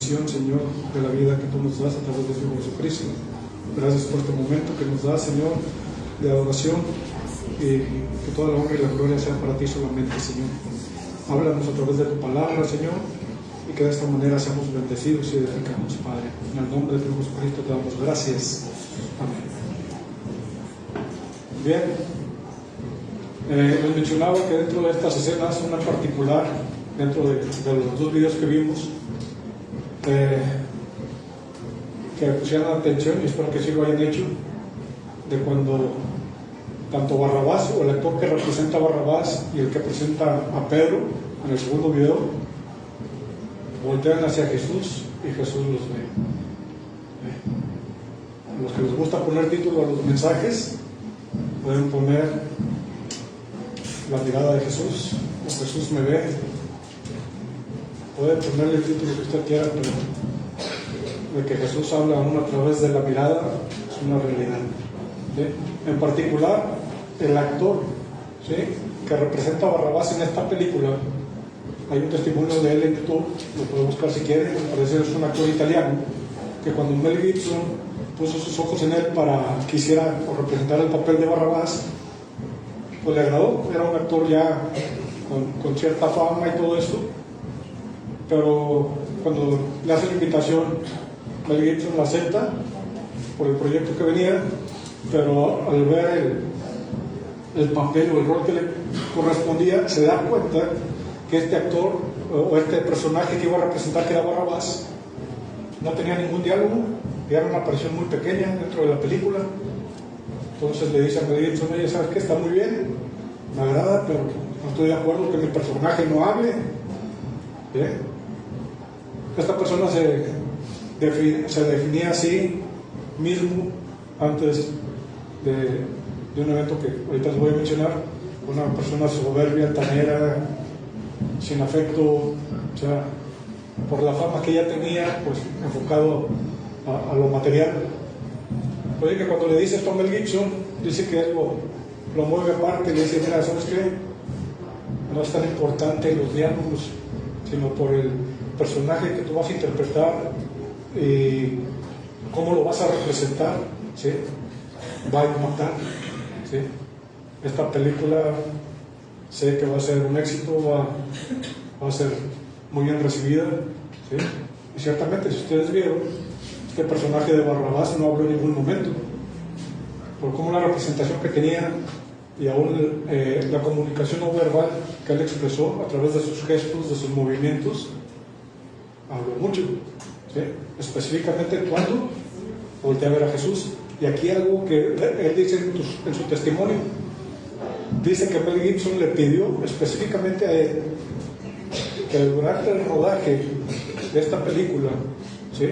Señor, de la vida que tú nos das a través de tu Hijo Jesucristo. Gracias por este momento que nos das, Señor, de adoración, y que toda la honra y la gloria sea para ti solamente, Señor. Háblanos a través de tu palabra, Señor, y que de esta manera seamos bendecidos y edificados, Padre. En el nombre de tu Hijo Jesucristo te damos gracias. Amén. Bien, les mencionaba que dentro de estas escenas, una particular, dentro de los dos videos que vimos, que pusieran atención, y espero que sí lo hayan hecho, de cuando tanto Barrabás, o el actor que representa a Barrabás y el que presenta a Pedro en el segundo video, voltean hacia Jesús y Jesús los ve. A los que les gusta poner título a los mensajes, pueden poner la mirada de Jesús, o Jesús me ve. Puede ponerle el título que usted quiera, pero de que Jesús habla aún a través de la mirada es una realidad, ¿sí? En particular, el actor, ¿sí?, que representa a Barrabás en esta película, hay un testimonio de él en YouTube, lo puede buscar si quiere. Me parece que es un actor italiano, que cuando Mel Gibson puso sus ojos en él para que hiciera o representara el papel de Barrabás, pues le agradó. Era un actor ya con cierta fama y todo esto, pero cuando le hace la invitación, Mel Gibson la acepta por el proyecto que venía, pero al ver el papel o el rol que le correspondía, se da cuenta que este actor o este personaje que iba a representar, que era Barrabás, no tenía ningún diálogo, y era una aparición muy pequeña dentro de la película. Entonces le dice a Mel Gibson: oye, ¿sabes qué? Está muy bien, me agrada, pero no estoy de acuerdo que mi personaje no hable. ¿Bien? Esta persona se definía a sí mismo antes de un evento que ahorita les voy a mencionar: una persona soberbia, altanera, sin afecto, o sea, por la fama que ella tenía, pues enfocado a lo material. Oye, que cuando le dice esto a Mel Gibson, dice que él lo mueve aparte y le dice: mira, ¿sabes qué? No es tan importante los diálogos, sino por el personaje que tú vas a interpretar y cómo lo vas a representar, ¿sí? Va a impactar, ¿sí? Esta película sé que va a ser un éxito, va a ser muy bien recibida, ¿sí? Y ciertamente, si ustedes vieron, este personaje de Barrabás no habló en ningún momento, por cómo la representación que tenía y aún la comunicación no verbal que él expresó a través de sus gestos, de sus movimientos, habló mucho, ¿sí? Específicamente cuando voltea a ver a Jesús. Y aquí algo que él dice en su testimonio, dice que Mel Gibson le pidió específicamente a él que durante el rodaje de esta película, ¿sí?,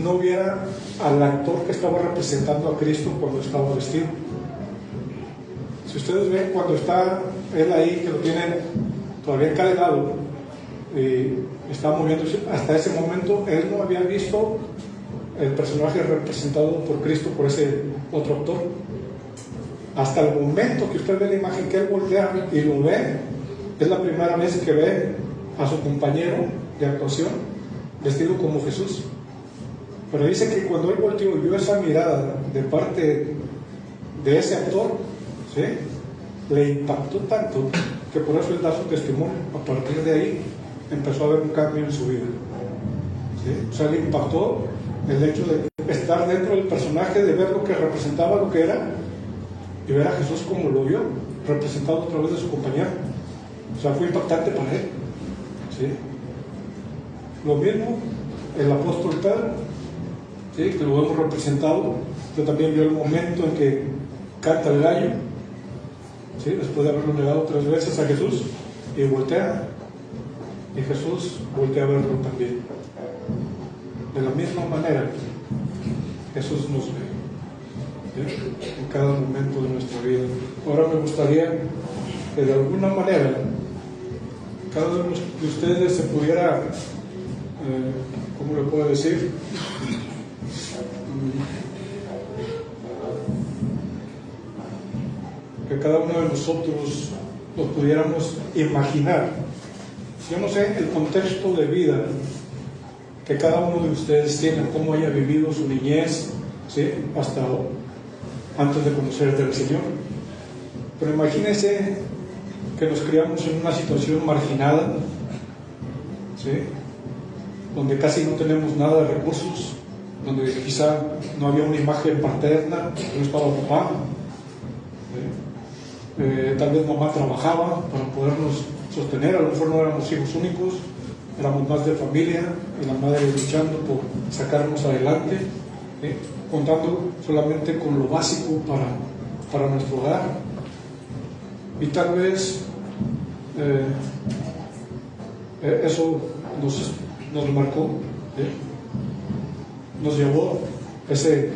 no viera al actor que estaba representando a Cristo cuando estaba vestido. Si ustedes ven, cuando está él ahí, que lo tienen todavía encadenado y está moviéndose, hasta ese momento él no había visto el personaje representado por Cristo por ese otro actor. Hasta el momento que usted ve la imagen, que él voltea y lo ve, es la primera vez que ve a su compañero de actuación vestido como Jesús. Pero dice que cuando él volteó y vio esa mirada de parte de ese actor, ¿sí?, le impactó tanto que por eso él da su testimonio. A partir de ahí empezó a haber un cambio en su vida, ¿sí? O sea, le impactó el hecho de estar dentro del personaje, de ver lo que representaba, lo que era, y ver a Jesús como lo vio, representado a través de su compañero. O sea, fue impactante para él, ¿sí? Lo mismo el apóstol Pedro, ¿sí?, que lo hemos representado. Yo también vio el momento en que canta el gallo, ¿sí?, después de haberlo negado 3 veces a Jesús, y voltea, y Jesús voltea a verlo también. De la misma manera, Jesús nos ve, ¿sí?, en cada momento de nuestra vida. Ahora me gustaría que de alguna manera cada uno de ustedes se pudiera, ¿cómo le puedo decir?, que cada uno de nosotros nos pudiéramos imaginar Yo no sé el contexto de vida que cada uno de ustedes tiene, cómo haya vivido su niñez, ¿sí?, hasta antes de conocer del Señor. Pero imagínense que nos criamos en una situación marginada, ¿sí?, donde casi no tenemos nada de recursos, donde quizá no había una imagen paterna, no estaba papá, ¿sí? Tal vez mamá trabajaba para podernos sostener, a lo mejor no éramos hijos únicos, éramos más de familia y la madre luchando por sacarnos adelante, ¿sí?, contando solamente con lo básico para nuestro hogar. Y tal vez eso nos marcó, ¿sí?, nos llevó ese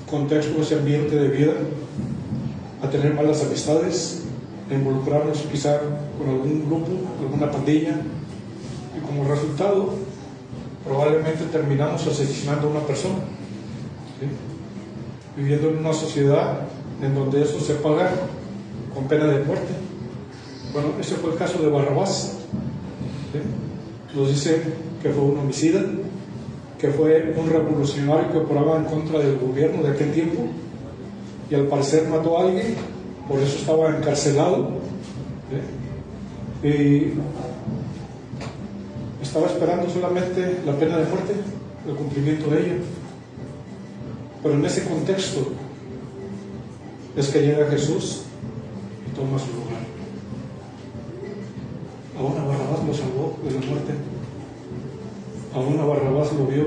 contexto, ese ambiente de vida a tener malas amistades, a involucrarnos quizá con algún grupo, alguna pandilla, y como resultado probablemente terminamos asesinando a una persona, ¿sí?, viviendo en una sociedad en donde eso se paga con pena de muerte. Bueno, ese fue el caso de Barrabás, ¿sí? Nos dice que fue un homicida, que fue un revolucionario que operaba en contra del gobierno de aquel tiempo, y al parecer mató a alguien, por eso estaba encarcelado, ¿sí?, y estaba esperando solamente la pena de muerte, el cumplimiento de ella. Pero en ese contexto es que llega Jesús y toma su lugar. Aún a Barrabás lo salvó de la muerte, aún a Barrabás lo vio.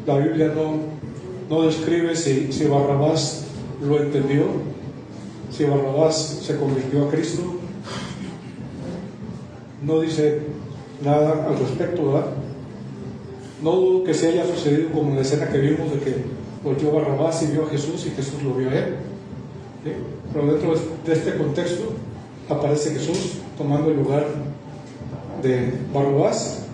La Biblia no describe si Barrabás lo entendió, si Barrabás se convirtió a Cristo. No dice nada al respecto, ¿verdad? No dudo que se haya sucedido como en la escena que vimos, de que volvió Barrabás y vio a Jesús y Jesús lo vio a él, ¿sí? Pero dentro de este contexto aparece Jesús tomando el lugar de Barrabás,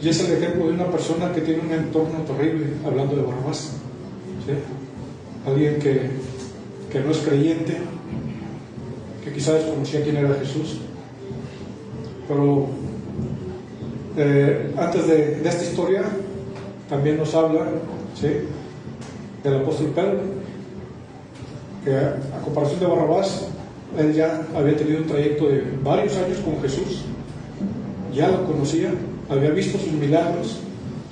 y es el ejemplo de una persona que tiene un entorno terrible, hablando de Barrabás, ¿sí? Alguien que no es creyente, que quizás desconocía quién era Jesús. Pero antes de esta historia también nos habla, ¿sí?, del apóstol Pedro, que a comparación de Barrabás, él ya había tenido un trayecto de varios años con Jesús, ya lo conocía, había visto sus milagros,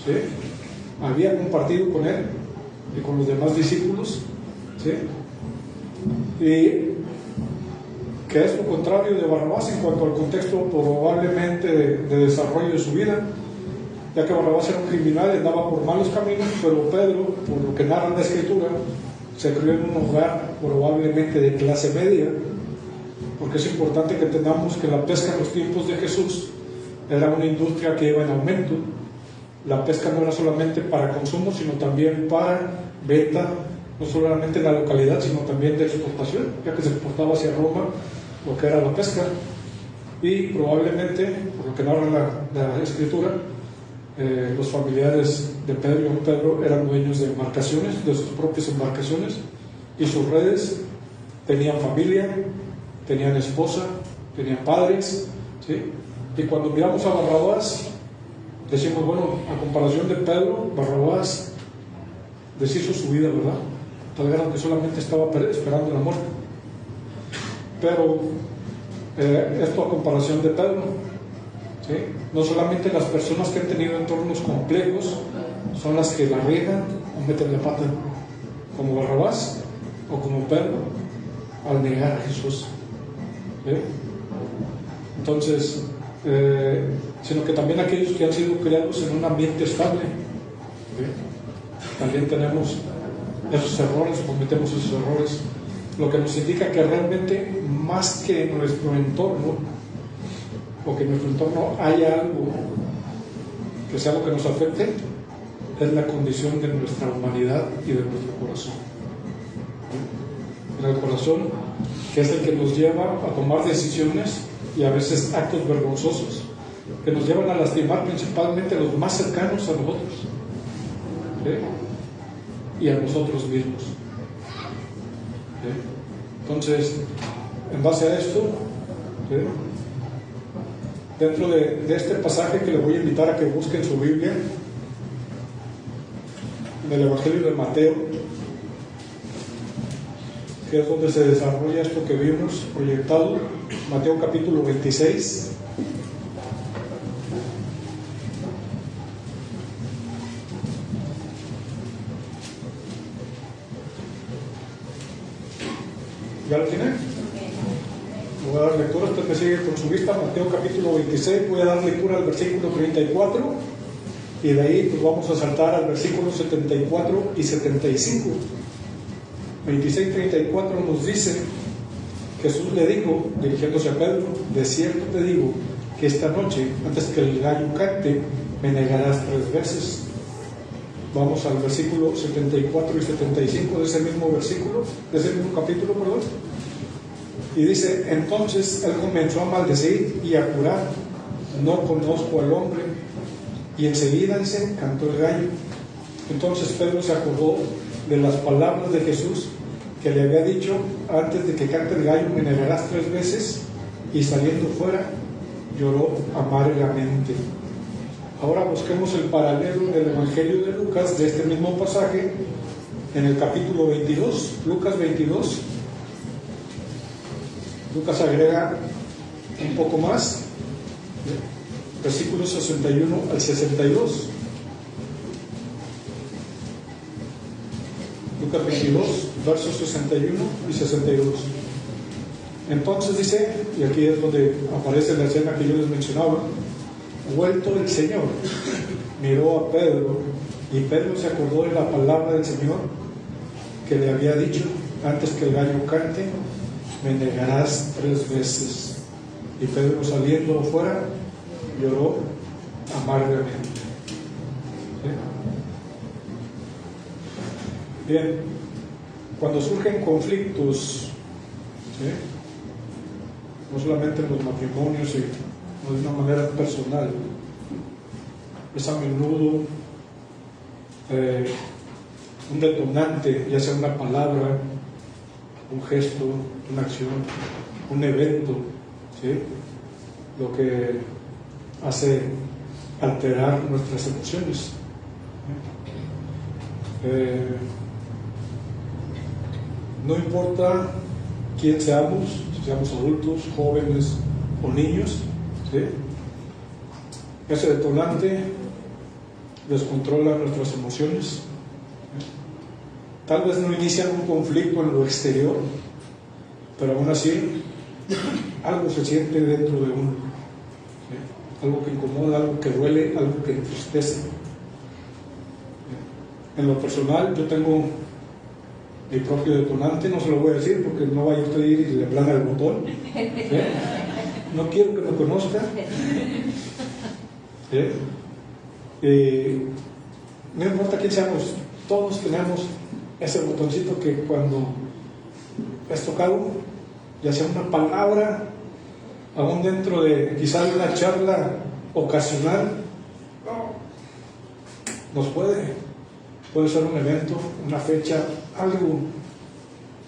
¿sí?, había compartido con él y con los demás discípulos, ¿sí?, y que es lo contrario de Barrabás en cuanto al contexto probablemente de desarrollo de su vida, ya que Barrabás era un criminal y andaba por malos caminos, pero Pedro, por lo que narra la Escritura, se crió en un hogar probablemente de clase media, porque es importante que entendamos que la pesca en los tiempos de Jesús era una industria que iba en aumento. La pesca no era solamente para consumo, sino también para venta, no solamente en la localidad, sino también de exportación, ya que se exportaba hacia Roma lo que era la pesca. Y probablemente, por lo que narra la Escritura, los familiares de Pedro eran dueños de embarcaciones, de sus propias embarcaciones, y sus redes tenían familia, tenían esposa, tenían padres, ¿sí? Y cuando miramos a Barrabás, decimos, bueno, a comparación de Pedro, Barrabás deshizo su vida, ¿verdad? Tal grado que solamente estaba esperando la muerte. Pero esto a comparación de Pedro, ¿sí? No solamente las personas que han tenido entornos complejos son las que la riegan o meten la pata, como Barrabás o como Pedro, al negar a Jesús, ¿sí? Entonces, sino que también aquellos que han sido criados en un ambiente estable, ¿sí?, también tenemos esos errores, cometemos esos errores, lo que nos indica que realmente, más que en nuestro entorno, o que en nuestro entorno haya algo que sea lo que nos afecte, es la condición de nuestra humanidad y de nuestro corazón. En el corazón, que es el que nos lleva a tomar decisiones y a veces actos vergonzosos, que nos llevan a lastimar principalmente a los más cercanos a nosotros, ¿sí?, y a nosotros mismos, ¿sí? Entonces, en base a esto, ¿sí?, dentro de este pasaje que le voy a invitar a que busquen su Biblia, en el Evangelio de Mateo, que es donde se desarrolla esto que vimos proyectado, Mateo capítulo 26. ¿Ya lo tiene? Voy a dar lectura, usted me sigue con su vista, Mateo capítulo 26, voy a dar lectura al versículo 34 y de ahí pues vamos a saltar al versículo 74 y 75. 26-34 nos dice, Jesús le dijo, dirigiéndose a Pedro, de cierto te digo que esta noche, antes que el gallo cante, me negarás 3 veces. Vamos al versículo 74 y 75 de ese mismo versículo, de ese mismo capítulo, perdón. Y dice, entonces él comenzó a maldecir y a jurar, no conozco al hombre. Y enseguida, dice, cantó el gallo. Entonces Pedro se acordó de las palabras de Jesús que le había dicho, antes de que cante el gallo me negarás 3 veces, y saliendo fuera lloró amargamente. Ahora busquemos el paralelo del Evangelio de Lucas, de este mismo pasaje, en el capítulo 22, Lucas 22. Lucas agrega un poco más, versículos 61 al 62. Lucas 22, versos 61 y 62. Entonces dice, y aquí es donde aparece la escena que yo les mencionaba, vuelto el Señor, miró a Pedro, y Pedro se acordó de la palabra del Señor que le había dicho, antes que el gallo cante, me negarás 3 veces. Y Pedro, saliendo afuera, lloró amargamente. ¿Sí? Bien, cuando surgen conflictos, ¿sí?, no solamente en los matrimonios, sino de una manera personal, es a menudo un detonante, ya sea una palabra, un gesto, una acción, un evento, ¿sí?, lo que hace alterar nuestras emociones. No importa quién seamos, si seamos adultos, jóvenes o niños, ¿sí?, ese detonante descontrola nuestras emociones. Tal vez no inician un conflicto en lo exterior, pero aún así algo se siente dentro de uno, ¿sí?, algo que incomoda, algo que duele, algo que entristece. En lo personal, yo tengo mi propio detonante, no se lo voy a decir porque no vaya usted a ir y le plana el botón, ¿sí? No quiero que me conozca, ¿sí? No importa quién seamos, todos tenemos ese botoncito que cuando es tocado, ya sea una palabra, aún dentro de quizás una charla ocasional, nos puede ser un evento, una fecha, algo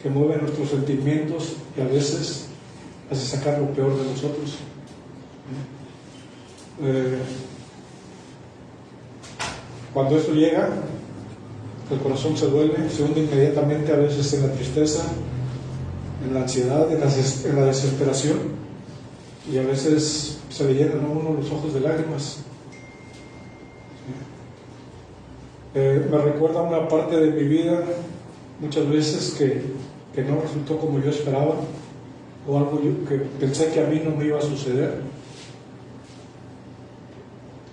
que mueve nuestros sentimientos y a veces hace sacar lo peor de nosotros. Cuando esto llega, el corazón se duele, se hunde inmediatamente, a veces en la tristeza, en la ansiedad, en la desesperación, y a veces se le llenan a uno los ojos de lágrimas. Me recuerda una parte de mi vida, muchas veces que no resultó como yo esperaba, o algo que pensé que a mí no me iba a suceder,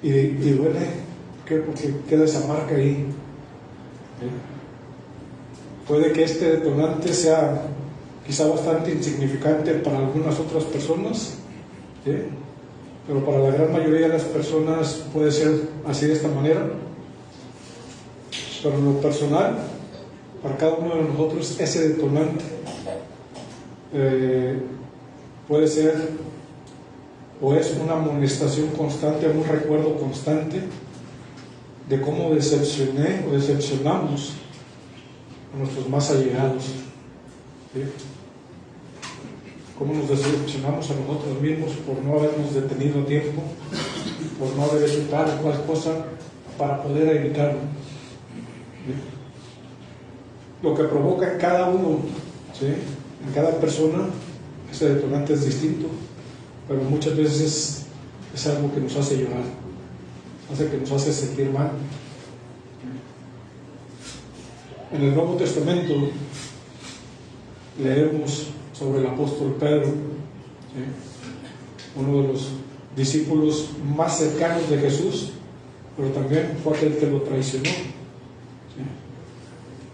y duele, porque queda esa marca ahí. Puede que este detonante sea quizá bastante insignificante para algunas otras personas, ¿sí?, pero para la gran mayoría de las personas puede ser así, de esta manera. Pero en lo personal, para cada uno de nosotros, ese detonante puede ser o es una amonestación constante, un recuerdo constante de cómo decepcioné o decepcionamos a nuestros más allegados, ¿sí? cómo nos decepcionamos a nosotros mismos por no habernos detenido a tiempo, por no haber hecho tal o cual cosa para poder evitarlo. Lo que provoca en cada uno, ¿sí?, en cada persona, ese detonante es distinto, pero muchas veces es algo que nos hace llorar, que nos hace sentir mal. En el Nuevo Testamento leemos sobre el apóstol Pedro, ¿sí?, uno de los discípulos más cercanos de Jesús, pero también fue aquel que lo traicionó, ¿sí?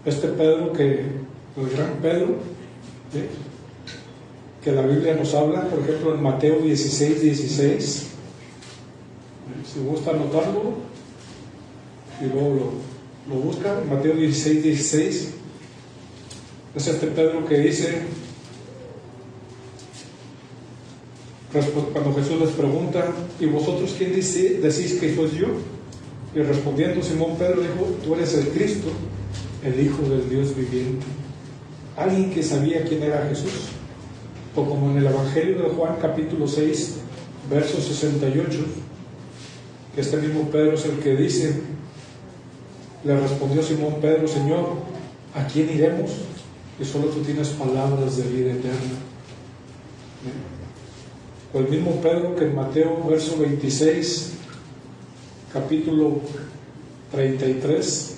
Este Pedro, el gran Pedro, ¿sí?, que la Biblia nos habla, por ejemplo, en Mateo 16:16. Si gusta anotarlo y luego lo buscan, Mateo 16:16. Es este Pedro que dice, cuando Jesús les pregunta: ¿y vosotros quién decís que soy yo? Y respondiendo Simón Pedro dijo: tú eres el Cristo, el Hijo del Dios viviente. Alguien que sabía quién era Jesús. O como en el Evangelio de Juan capítulo 6 verso 68, que este mismo Pedro es el que dice, le respondió Simón Pedro: Señor, ¿a quién iremos? Y solo tú tienes palabras de vida eterna. O el mismo Pedro que en Mateo verso 26 capítulo 33,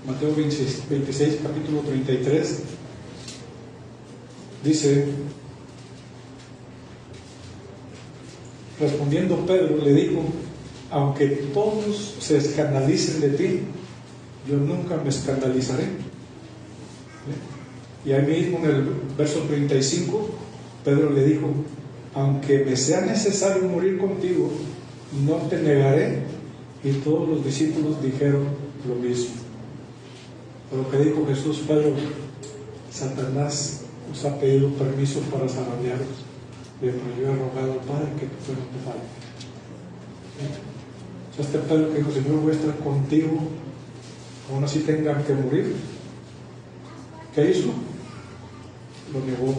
Mateo 26 capítulo 33, dice, respondiendo Pedro le dijo: aunque todos se escandalicen de ti, yo nunca me escandalizaré. Y ahí mismo en el verso 35 Pedro le dijo: aunque me sea necesario morir contigo, no te negaré. Y todos los discípulos dijeron lo mismo. Pero que dijo Jesús: Pedro, Satanás nos ha pedido permiso para zarandearos, pero yo he rogado al Padre que tu fe no te falte. O sea, este Pedro que dijo: Señor, voy a estar contigo, aún así tengan que morir. ¿Qué hizo? Lo negó.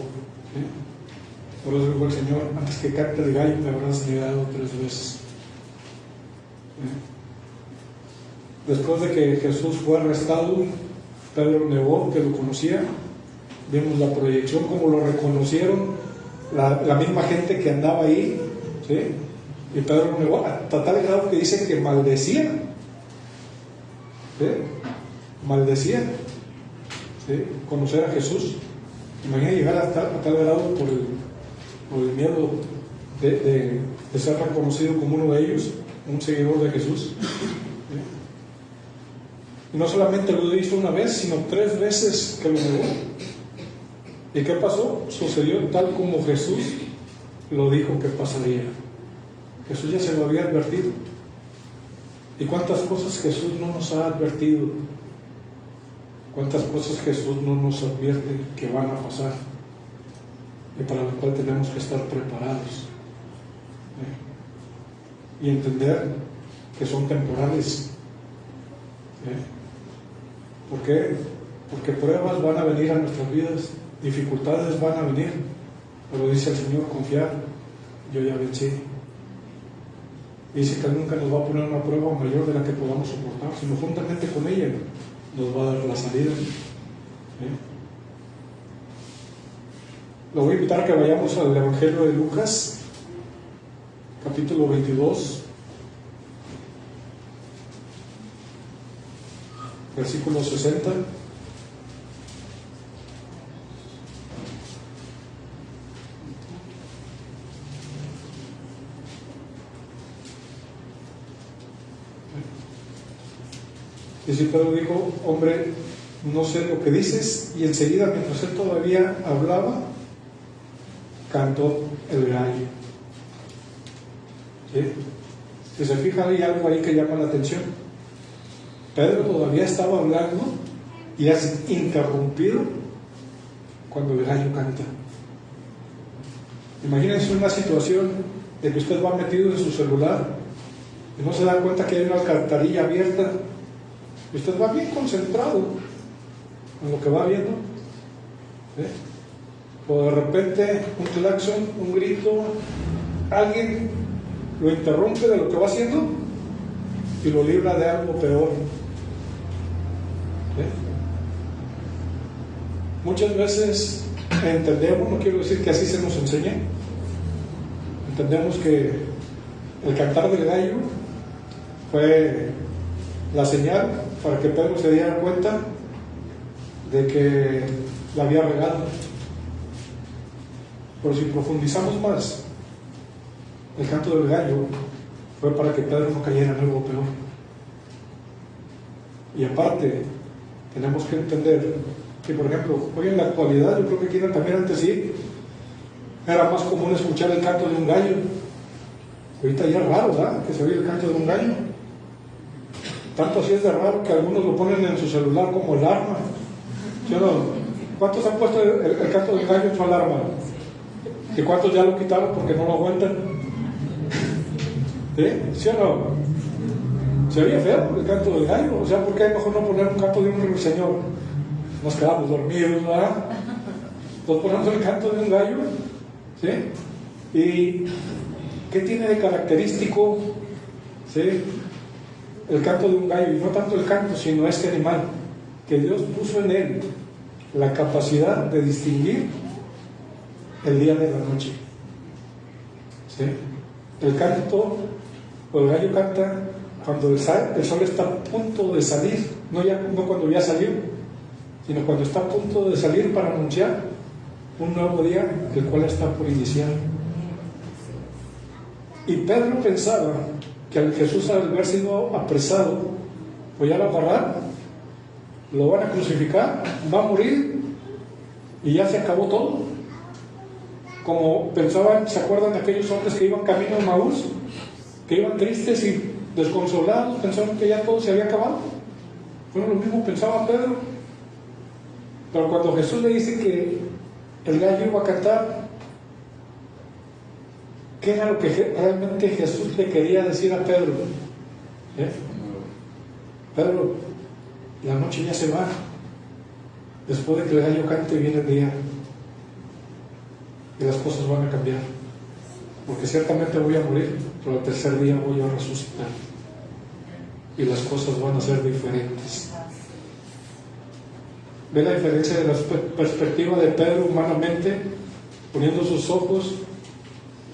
Por eso dijo el Señor: antes que cante el gallo me habrás negado 3 veces. Después de que Jesús fue arrestado, Pedro negó que lo conocía. Vimos la proyección, como lo reconocieron la misma gente que andaba ahí, ¿sí? Y Pedro lo negó a tal grado que dice que maldecía, ¿sí? Maldecía, ¿sí?, conocer a Jesús. Imagina llegar a tal grado por el miedo de ser reconocido como uno de ellos, un seguidor de Jesús. Y no solamente lo hizo una vez, sino 3 veces que lo negó. ¿Y qué pasó? Sucedió tal como Jesús lo dijo que pasaría. Jesús ya se lo había advertido. ¿Y cuántas cosas Jesús no nos ha advertido? ¿Cuántas cosas Jesús no nos advierte que van a pasar? Y para lo cual tenemos que estar preparados. Y entender que son temporales. ¿Por qué? Porque pruebas van a venir a nuestras vidas, dificultades van a venir, pero dice el Señor: confiar, yo ya vencí. Dice que nunca nos va a poner una prueba mayor de la que podamos soportar, sino juntamente con ella nos va a dar la salida. Lo voy a invitar a que vayamos al Evangelio de Lucas, capítulo 22, versículo 60. Y si Pedro dijo: hombre, no sé lo que dices. Y enseguida, mientras él todavía hablaba, cantó el gallo. ¿Sí? Si se fija, hay algo ahí que llama la atención. Pedro todavía estaba hablando y es interrumpido cuando el gallo canta. Imagínense una situación de que usted va metido en su celular y no se da cuenta que hay una alcantarilla abierta. Usted va bien concentrado en lo que va viendo, o de repente un claxon, un grito, alguien lo interrumpe de lo que va haciendo y lo libra de algo peor. ¿Sí? Muchas veces entendemos, no quiero decir que así se nos enseñe, entendemos que el cantar del gallo fue la señal para que Pedro se diera cuenta de que la había regado. Pero si profundizamos más, el canto del gallo fue para que Pedro no cayera en algo peor. Y aparte, tenemos que entender que, por ejemplo, hoy en la actualidad, yo creo que aquí también antes sí, era más común escuchar el canto de un gallo. Ahorita ya es raro, ¿verdad?, que se oye el canto de un gallo. Tanto así es de raro que algunos lo ponen en su celular como alarma. ¿Sí o no? ¿Cuántos han puesto el canto del gallo en su alarma? ¿Y cuántos ya lo quitaron porque no lo aguantan? ¿Sí? ¿Sí o no? Se oye feo el canto del gallo. O sea, ¿por qué mejor no poner un canto de un ruiseñor? Nos quedamos dormidos, ¿verdad? Nos ponemos el canto de un gallo. ¿Sí? ¿Y qué tiene de característico? ¿Sí? El canto de un gallo, y no tanto el canto, sino este animal, que Dios puso en él la capacidad de distinguir el día de la noche. ¿Sí? El canto, o el gallo canta cuando el sol está a punto de salir, no cuando ya salió, sino cuando está a punto de salir para anunciar un nuevo día, el cual está por iniciar. Y Pedro pensaba que al Jesús, al haber sido apresado, pues ya lo agarraron, lo van a crucificar, va a morir y ya se acabó todo. Como pensaban, ¿se acuerdan de aquellos hombres que iban camino a Maús? Que iban tristes y desconsolados, pensaban que ya todo se había acabado. Bueno, lo mismo pensaba Pedro. Pero cuando Jesús le dice que el gallo iba a cantar, ¿qué era lo que realmente Jesús le quería decir a Pedro? Pedro, la noche ya se va. Después de que el gallo cante viene el día. Y las cosas van a cambiar. Porque ciertamente voy a morir, pero al tercer día voy a resucitar. Y las cosas van a ser diferentes. ¿Ve la diferencia de la perspectiva de Pedro humanamente, poniendo sus ojos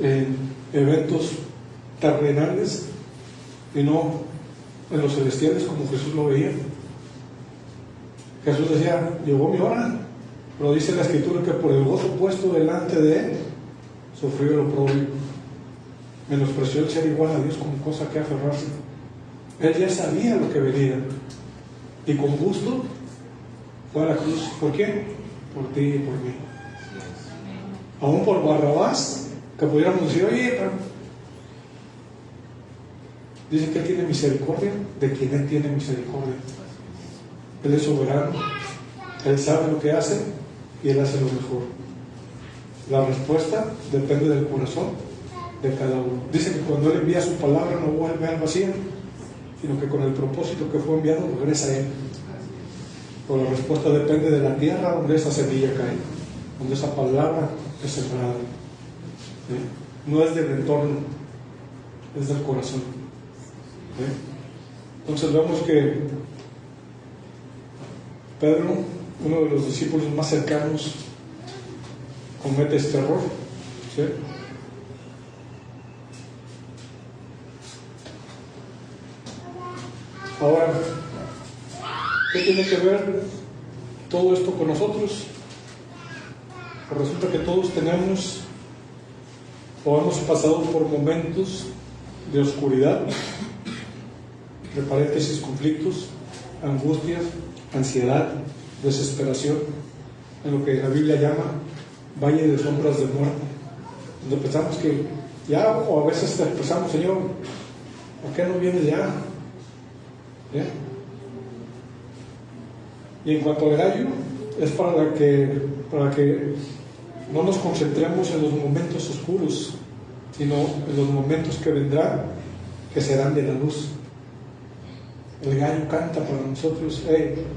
en eventos terrenales y no en los celestiales como Jesús lo veía? Jesús decía, llegó mi hora, pero dice la Escritura que por el gozo puesto delante de él sufrió el oprobio, menospreció el ser igual a Dios como cosa que aferrarse. Él ya sabía lo que venía y con gusto fue a la cruz. ¿Por quién? Por ti y por mí. Aún por Barrabás, que pudiéramos decir, oye, pero dice que Él tiene misericordia de quien Él tiene misericordia. Él es soberano, Él sabe lo que hace y Él hace lo mejor. La respuesta depende del corazón de cada uno. Dice que cuando Él envía su palabra no vuelve al vacío, sino que con el propósito que fue enviado regresa a Él. Pero la respuesta depende de la tierra donde esa semilla cae, donde esa palabra es sembrada. No es del entorno, es del corazón. Entonces vemos que Pedro, uno de los discípulos más cercanos, comete este error. ¿Sí? Ahora, ¿qué tiene que ver todo esto con nosotros? Pues resulta que todos tenemos o hemos pasado por momentos de oscuridad, de paréntesis, conflictos, angustias, ansiedad, desesperación, en lo que la Biblia llama valle de sombras de muerte, donde pensamos que ya, o a veces pensamos, Señor, ¿por qué no vienes ya? Y en cuanto al gallo, es para que no nos concentremos en los momentos oscuros, sino en los momentos que vendrán, que serán de la luz. El gallo canta para nosotros,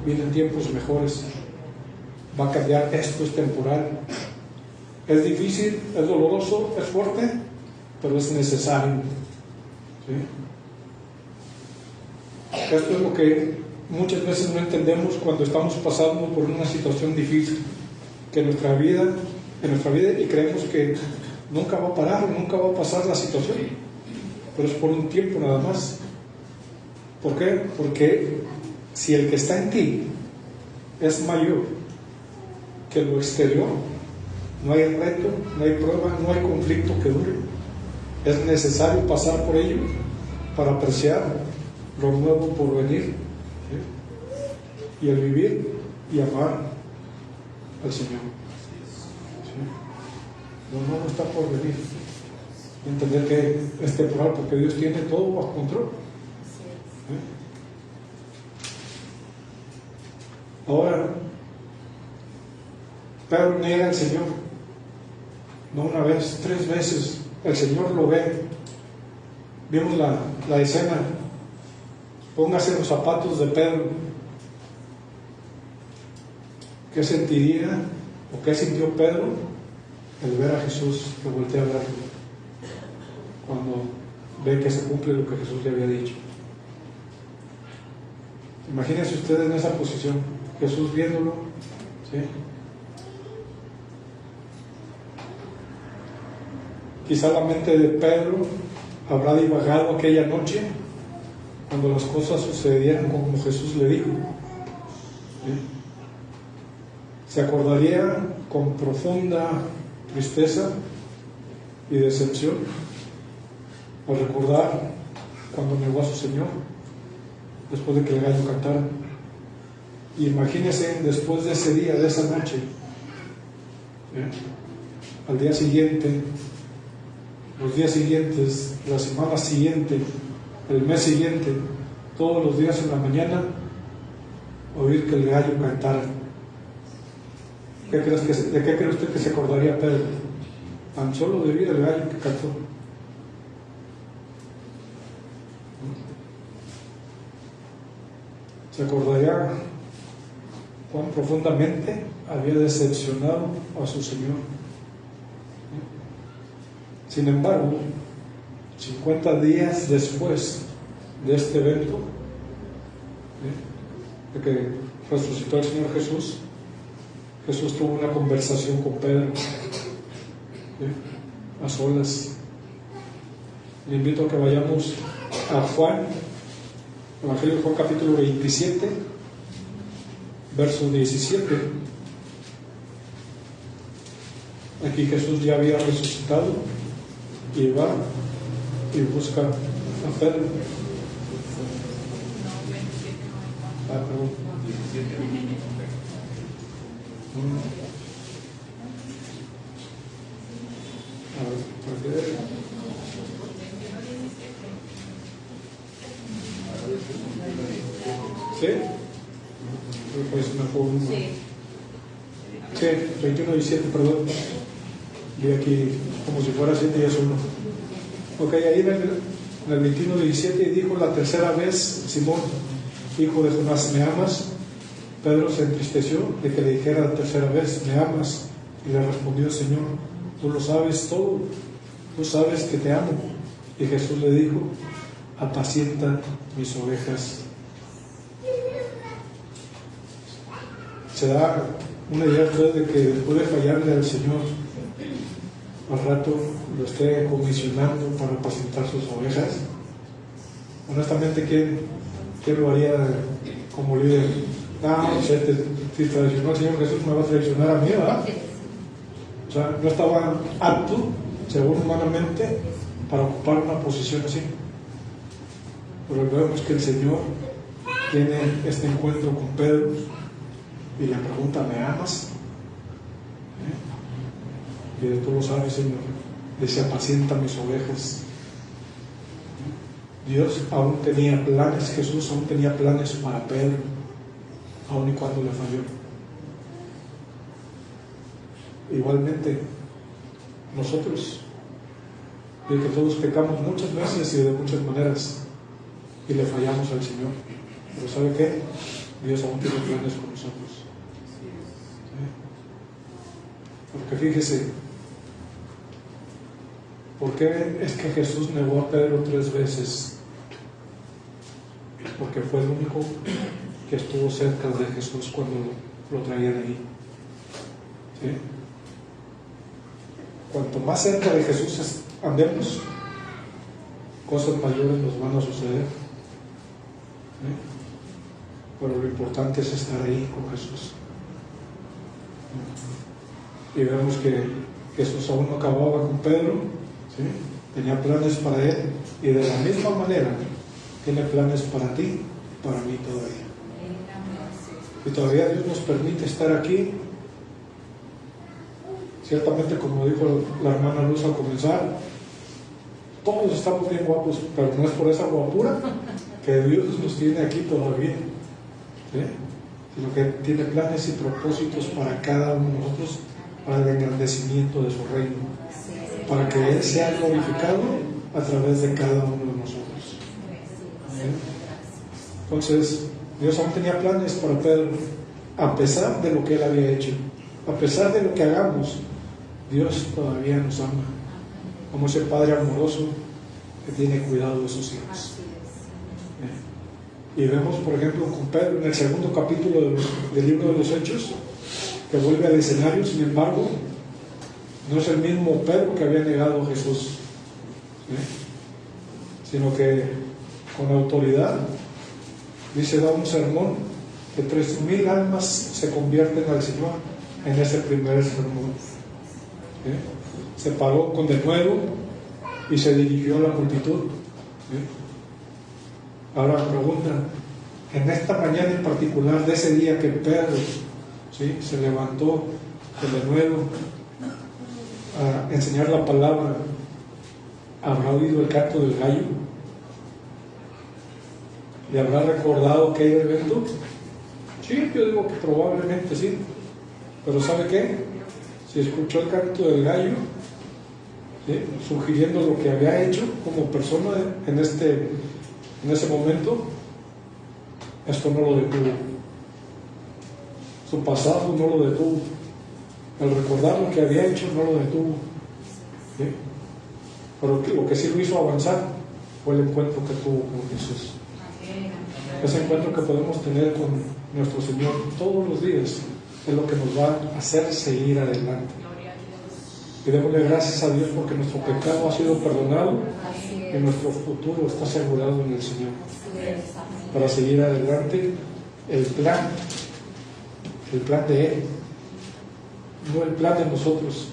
vienen tiempos mejores, va a cambiar, esto es temporal. Es difícil, es doloroso, es fuerte, pero es necesario. ¿Sí? Esto es lo que muchas veces no entendemos cuando estamos pasando por una situación difícil, que en nuestra vida y creemos que nunca va a parar, nunca va a pasar la situación, pero es por un tiempo nada más. ¿Por qué? Porque si el que está en ti es mayor que lo exterior, no hay reto, no hay prueba, no hay conflicto que dure. Es necesario pasar por ello para apreciar lo nuevo por venir, ¿sí? Y el vivir y amar al Señor. ¿Sí? Lo nuevo está por venir. Entender que es temporal porque Dios tiene todo bajo control. ¿Sí? Ahora, Pedro niega al Señor, no una vez, 3 veces. El Señor lo ve. Vimos la escena. Póngase en los zapatos de Pedro. ¿Qué sentiría o qué sintió Pedro el ver a Jesús, que voltea a verlo, cuando ve que se cumple lo que Jesús le había dicho? Imagínense ustedes en esa posición, Jesús viéndolo, ¿sí? Quizá la mente de Pedro habrá divagado aquella noche cuando las cosas sucedieran como Jesús le dijo. ¿Sí? Se acordaría con profunda tristeza y decepción al recordar cuando negó a su Señor después de que el gallo cantara. Y imagínense después de ese día, de esa noche, al día siguiente, los días siguientes, la semana siguiente, el mes siguiente, todos los días en la mañana, oír que el gallo cantara. ¿De qué cree usted que se acordaría Pedro? Tan solo de oír el gallo que cantó. Se acordaría cuán profundamente había decepcionado a su Señor. Sin embargo, 50 días después de este evento, de que resucitó el Señor Jesús, Jesús tuvo una conversación con Pedro, a solas. Le invito a que vayamos a Juan, Evangelio de Juan capítulo 27, verso 17. Aquí Jesús ya había resucitado y va y busca a Pedro. Perdón. A ver, ¿para qué? ¿Sí? Pues mejor. Sí, 21:17, perdón. Vi aquí como si fuera 7 y es 1. Ok, ahí en el 21:17 dijo la tercera vez: Simón, hijo de Jonás, ¿me amas? Pedro se entristeció de que le dijera la tercera vez: ¿me amas? Y le respondió: Señor, tú lo sabes todo, tú sabes que te amo. Y Jesús le dijo: apacienta mis ovejas. Se da una idea de que después de fallarle al Señor, al rato lo esté comisionando para apacentar sus ovejas. Honestamente, ¿quién lo haría como líder? Si traicionó al Señor Jesús, me va a traicionar a mí, ¿verdad? O sea, no estaba apto, según humanamente, para ocupar una posición así. Pero vemos que el Señor tiene este encuentro con Pedro y le pregunta: ¿me amas? Y tú lo sabes, Señor. Dice: apacienta mis ovejas. Dios aún tenía planes, Jesús aún tenía planes para Pedro, aun y cuando le falló. Igualmente, nosotros, de que todos pecamos muchas veces y de muchas maneras, y le fallamos al Señor. Pero ¿sabe qué? Dios aún tiene planes con nosotros. ¿Sí? Porque fíjese, ¿Por qué es que Jesús negó a Pedro 3 veces? Porque fue el único que estuvo cerca de Jesús cuando lo traían ahí. ¿Sí? Cuanto más cerca de Jesús andemos, cosas mayores nos van a suceder. ¿Sí? Pero lo importante es estar ahí con Jesús. Y vemos que Jesús aún no acababa con Pedro, ¿sí? Tenía planes para él, y de la misma manera tiene planes para ti, para mí todavía. Y todavía Dios nos permite estar aquí. Ciertamente, como dijo la hermana Luz al comenzar, todos estamos bien guapos, pero no es por esa guapura que Dios nos tiene aquí todavía, ¿sí? Sino que tiene planes y propósitos para cada uno de nosotros, para el engrandecimiento de su reino, para que Él sea glorificado a través de cada uno de nosotros. ¿Sí? Entonces, Dios aún tenía planes para Pedro, a pesar de lo que Él había hecho, a pesar de lo que hagamos. Dios todavía nos ama, como ese Padre amoroso que tiene cuidado de sus hijos. Y vemos, por ejemplo, con Pedro en el segundo capítulo del libro de los Hechos, que vuelve al escenario. Sin embargo, no es el mismo Pedro que había negado a Jesús, sino que con autoridad dice, da un sermón que 3,000 almas se convierten al Señor en ese primer sermón. Se paró con denuedo y se dirigió a la multitud. Ahora pregunta, en esta mañana en particular de ese día que Pedro, ¿sí?, se levantó con denuedo a enseñar la palabra, ¿habrá oído el canto del gallo? ¿Le habrá recordado aquel evento? Sí, yo digo que probablemente sí. Pero ¿sabe qué? Si escuchó el canto del gallo, ¿sí?, sugiriendo lo que había hecho como persona en ese momento, esto no lo detuvo. Su pasado no lo detuvo. El recordar lo que había hecho no lo detuvo. ¿Sí? Pero lo que sí lo hizo avanzar fue el encuentro que tuvo con Jesús. Ese encuentro que podemos tener con nuestro Señor todos los días es lo que nos va a hacer seguir adelante. Y démosle gracias a Dios porque nuestro pecado ha sido perdonado y nuestro futuro está asegurado en el Señor. Para seguir adelante, el plan de Él, no el plan de nosotros.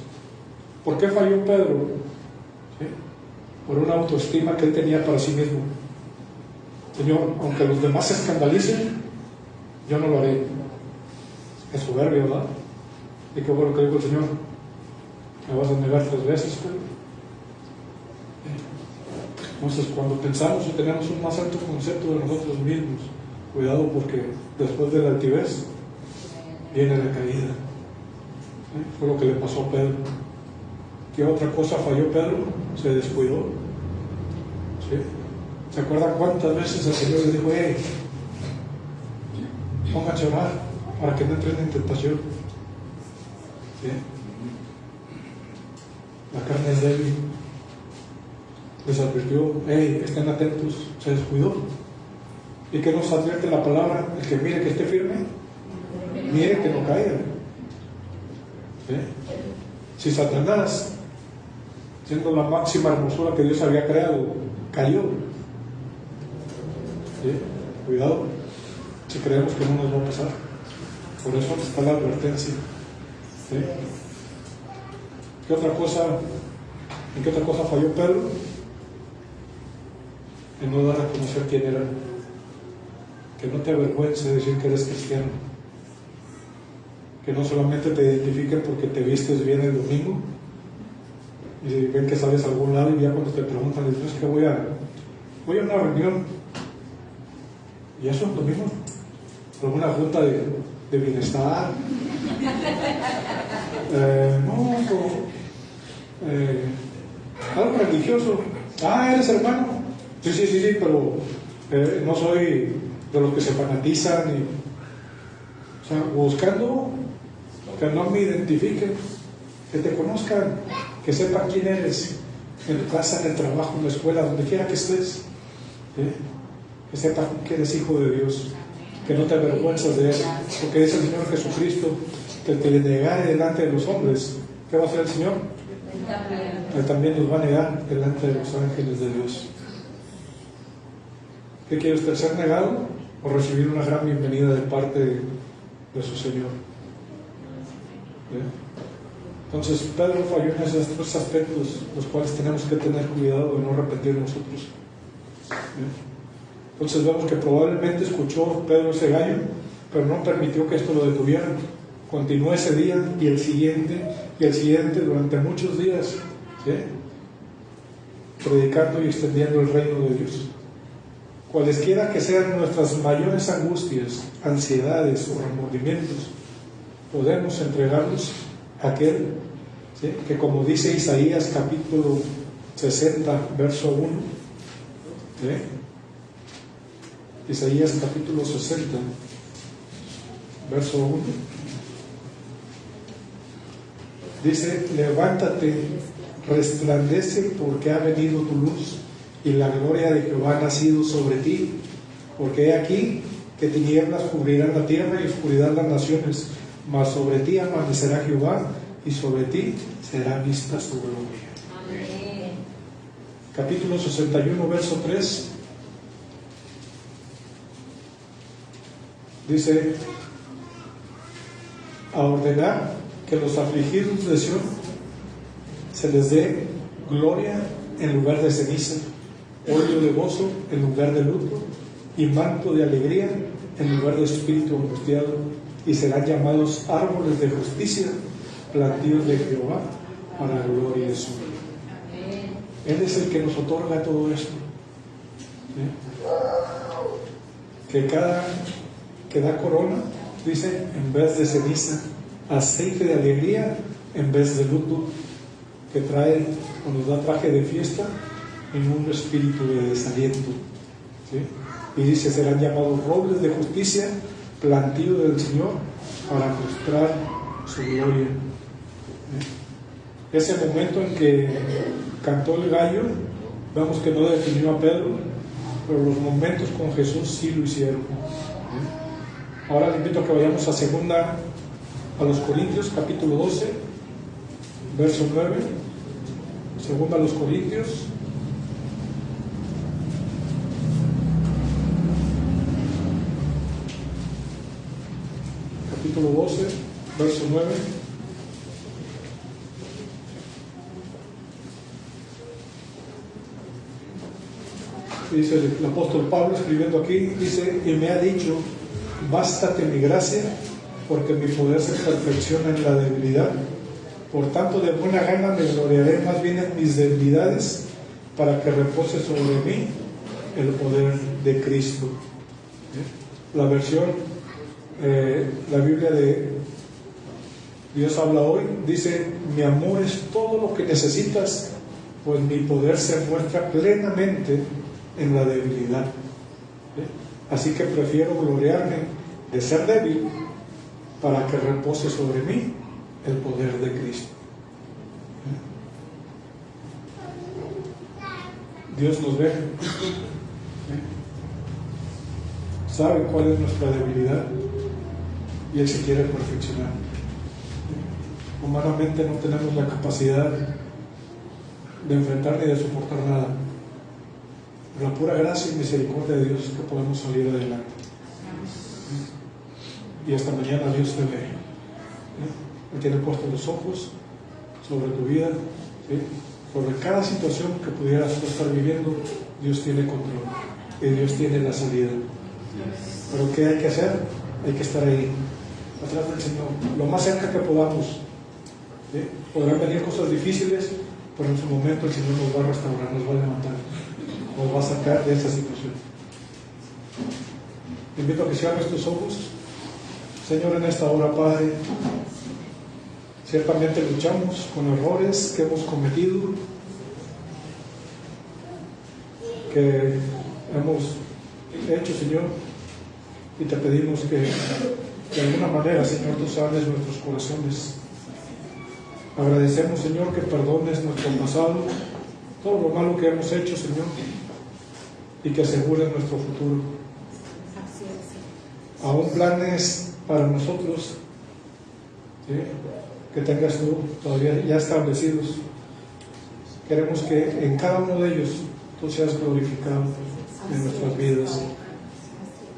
¿Por qué falló Pedro? ¿Sí? Por una autoestima que él tenía para sí mismo. Señor, aunque los demás se escandalicen, yo no lo haré. Es soberbio, ¿verdad? Y qué bueno que dijo el Señor, me vas a negar 3 veces, Pedro. Entonces, cuando pensamos y tenemos un más alto concepto de nosotros mismos, cuidado, porque después de la altivez viene la caída. ¿Sí? Fue lo que le pasó a Pedro. ¿Qué otra cosa falló Pedro? Se descuidó. ¿Sí? ¿Se acuerdan cuántas veces el Señor le dijo, hey, pónganse a orar para que no entren en tentación? ¿Sí? La carne es débil. Les advirtió, hey, estén atentos. Se descuidó. ¿Y qué nos advierte la palabra? El que mire que esté firme, mire que no caiga. ¿Sí? Si Satanás, siendo la máxima hermosura que Dios había creado, cayó, ¿sí?, cuidado, si creemos que no nos va a pasar. Por eso está la advertencia. ¿Sí? ¿En qué otra cosa falló Pedro? En no dar a conocer quién era. Que no te avergüences de decir que eres cristiano. Que no solamente te identifiquen porque te vistes bien el domingo y ven que sales a algún lado, y ya cuando te preguntan, dices que voy a una reunión, y eso es domingo, alguna junta de bienestar, algo religioso. ¿Eres hermano? Sí, pero no soy de los que se fanatizan, o sea, buscando que no me identifiquen, que te conozcan, que sepan quién eres. en tu casa, en el trabajo, en la escuela, donde quiera que estés, que sepas que eres hijo de Dios, que no te avergüenzas de Él, porque dice el Señor Jesucristo que el que le negare delante de los hombres, ¿qué va a hacer el Señor? Él también nos va a negar delante de los ángeles de Dios. ¿Qué quiere usted, ser negado o recibir una gran bienvenida de parte de su Señor? Entonces Pedro falló en esos tres aspectos, los cuales tenemos que tener cuidado de no repetir nosotros. Entonces vemos que probablemente escuchó Pedro ese gallo, pero no permitió que esto lo detuviera. Continuó ese día y el siguiente durante muchos días, predicando y extendiendo el reino de Dios. Cualesquiera que sean nuestras mayores angustias, ansiedades o remordimientos, podemos entregarlos a aquel, que, como dice Isaías capítulo 60, verso 1, Isaías capítulo 60, verso 1, dice: levántate, resplandece, porque ha venido tu luz, y la gloria de Jehová ha nacido sobre ti. Porque he aquí que tinieblas cubrirán la tierra y oscuridad las naciones, mas sobre ti amanecerá Jehová, y sobre ti será vista su gloria. Amén. Capítulo 61, verso 3, dice: a ordenar que los afligidos de Sión se les dé gloria en lugar de ceniza, óleo de gozo en lugar de luto, y manto de alegría en lugar de espíritu angustiado, y serán llamados árboles de justicia, plantíos de Jehová, para gloria de su nombre. Él es el que nos otorga todo esto. Que da corona, dice, en vez de ceniza, aceite de alegría en vez de luto, que trae, o nos da traje de fiesta en un espíritu de desaliento. Y dice: serán llamados robles de justicia, plantío del Señor, para mostrar su gloria. Ese momento en que cantó el gallo, vemos que no definió a Pedro, pero los momentos con Jesús sí lo hicieron. Ahora le invito a que vayamos a los Corintios, capítulo 12, verso 9. Segunda a los Corintios, capítulo 12, verso 9. Dice el apóstol Pablo escribiendo aquí, dice: y me ha dicho, bástate mi gracia, porque mi poder se perfecciona en la debilidad. Por tanto, de buena gana me gloriaré más bien en mis debilidades, para que repose sobre mí el poder de Cristo. La versión, la Biblia de Dios habla hoy, dice: mi amor es todo lo que necesitas, pues mi poder se muestra plenamente en la debilidad. Así que prefiero gloriarme de ser débil, para que repose sobre mí el poder de Cristo. Dios nos ve, sabe cuál es nuestra debilidad, y Él se quiere perfeccionar. Humanamente no tenemos la capacidad de enfrentar ni de soportar nada. Por la pura gracia y misericordia de Dios que podemos salir adelante. Y esta mañana Dios te ve. Él tiene puestos los ojos sobre tu vida, sobre cada situación que pudieras estar viviendo. Dios tiene control y Dios tiene la salida. Pero ¿qué hay que hacer? Hay que estar ahí, atrás del Señor, lo más cerca que podamos. Podrán venir cosas difíciles, pero en su momento el Señor nos va a restaurar, nos va a levantar, nos va a sacar de esa situación. Te invito a que cierres tus ojos. Señor, en esta hora, Padre, ciertamente luchamos con errores que hemos cometido, que hemos hecho, Señor, y te pedimos que de alguna manera, Señor, tú sanes nuestros corazones. Agradecemos, Señor, que perdones nuestro pasado, todo lo malo que hemos hecho, Señor, y que aseguren nuestro futuro. Aún planes para nosotros, ¿sí?, que tengas tú todavía ya establecidos. Queremos que en cada uno de ellos tú seas glorificado en nuestras vidas,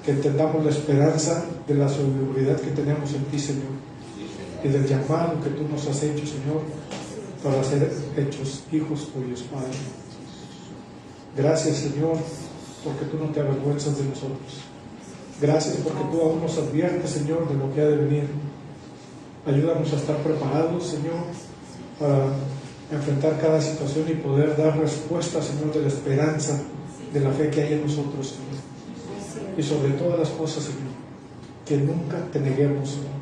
que entendamos la esperanza de la seguridad que tenemos en ti, Señor, y del llamado que tú nos has hecho, Señor, para ser hechos hijos tuyos, Padre. Gracias, Señor, porque tú no te avergüenzas de nosotros. Gracias porque tú aún nos adviertes, Señor, de lo que ha de venir. Ayúdanos a estar preparados, Señor, para enfrentar cada situación y poder dar respuesta, Señor, de la esperanza, de la fe que hay en nosotros, Señor. Y sobre todas las cosas, Señor, que nunca te neguemos, Señor.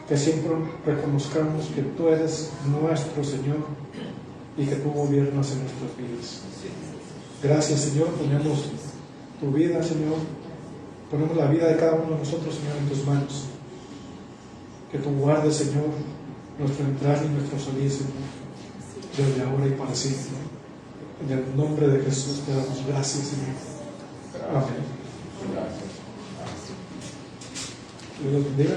Que siempre reconozcamos que tú eres nuestro Señor y que tú gobiernas en nuestras vidas. Gracias, Señor. Ponemos tu vida, Señor. Ponemos la vida de cada uno de nosotros, Señor, en tus manos. Que tú guardes, Señor, nuestro entrar y nuestro salir, Señor, desde ahora y para siempre. En el nombre de Jesús te damos gracias, Señor. Amén. Dios los bendiga.